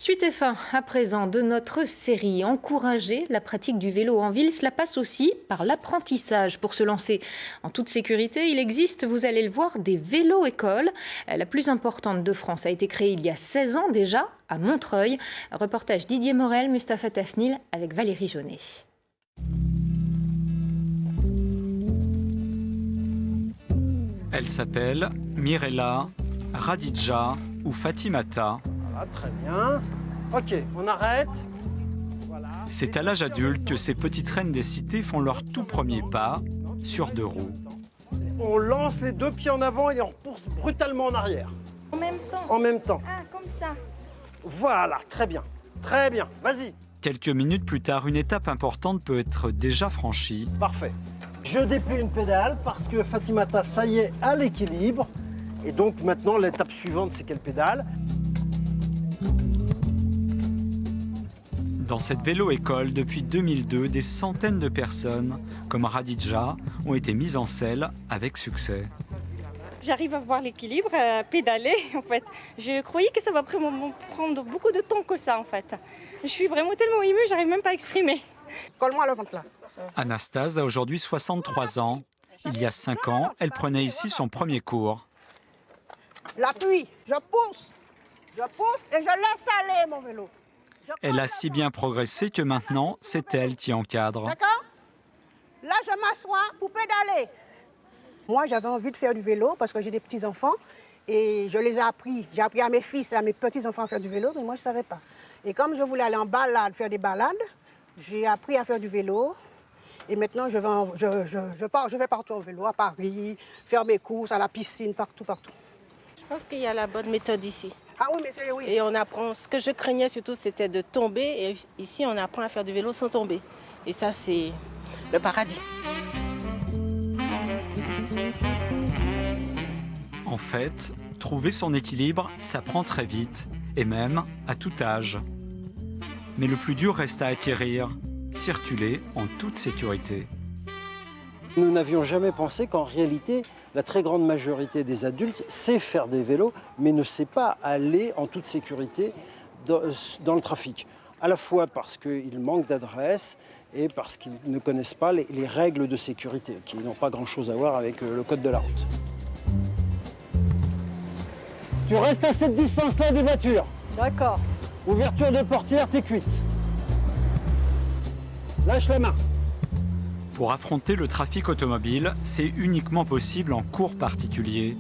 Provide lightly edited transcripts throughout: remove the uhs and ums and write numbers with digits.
Suite et fin à présent de notre série. Encourager la pratique du vélo en ville, cela passe aussi par l'apprentissage. Pour se lancer en toute sécurité, il existe, vous allez le voir, des vélos-écoles. La plus importante de France a été créée il y a 16 ans déjà à Montreuil. Reportage Didier Morel, Mustapha Tafnil avec Valérie Jaunet. Elle s'appelle Mirella, Radija ou Fatimata. Voilà, très bien. Ok, on arrête. Voilà. C'est à l'âge adulte que ces petites reines des cités font leur tout premier pas sur 2 roues. On lance les 2 pieds en avant et on repousse brutalement en arrière. En même temps. En même temps. Ah, comme ça. Voilà, très bien. Très bien, vas-y. Quelques minutes plus tard, une étape importante peut être déjà franchie. Parfait. Je déplie une pédale parce que Fatimata, ça y est, a l'équilibre. Et donc maintenant, l'étape suivante, c'est qu'elle pédale. Dans cette vélo-école, depuis 2002, des centaines de personnes, comme Radija, ont été mises en selle avec succès. J'arrive à voir l'équilibre, à pédaler en fait. Je croyais que ça va prendre beaucoup de temps que ça en fait. Je suis vraiment tellement émue, j'arrive même pas à exprimer. Colle-moi le ventre là. Anastasia a aujourd'hui 63 ans. Il y a 5 ans, elle prenait ici son premier cours. L'appui, je pousse et je laisse aller mon vélo. Elle a si bien progressé que maintenant, c'est elle qui encadre. D'accord? Là, je m'assois pour pédaler. Moi, j'avais envie de faire du vélo parce que j'ai des petits-enfants et je les ai appris. J'ai appris à mes fils et à mes petits-enfants à faire du vélo, mais moi, je ne savais pas. Et comme je voulais aller en balade, faire des balades, j'ai appris à faire du vélo. Et maintenant, je vais partout en vélo, à Paris, faire mes courses, à la piscine, partout. Je pense qu'il y a la bonne méthode ici. Ah oui, mais c'est oui. Et on apprend, ce que je craignais surtout, c'était de tomber. Et ici, on apprend à faire du vélo sans tomber. Et ça, c'est le paradis. En fait, trouver son équilibre, ça prend très vite, et même à tout âge. Mais le plus dur reste à acquérir, circuler en toute sécurité. Nous n'avions jamais pensé qu'en réalité, la très grande majorité des adultes sait faire des vélos, mais ne sait pas aller en toute sécurité dans le trafic. À la fois parce qu'ils manquent d'adresse et parce qu'ils ne connaissent pas les règles de sécurité, qui n'ont pas grand-chose à voir avec le code de la route. Tu restes à cette distance-là des voitures. D'accord. Ouverture de portière, t'es cuite. Lâche la main. Pour affronter le trafic automobile, c'est uniquement possible en cours particulier.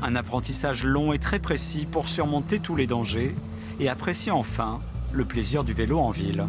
Un apprentissage long et très précis pour surmonter tous les dangers et apprécier enfin le plaisir du vélo en ville.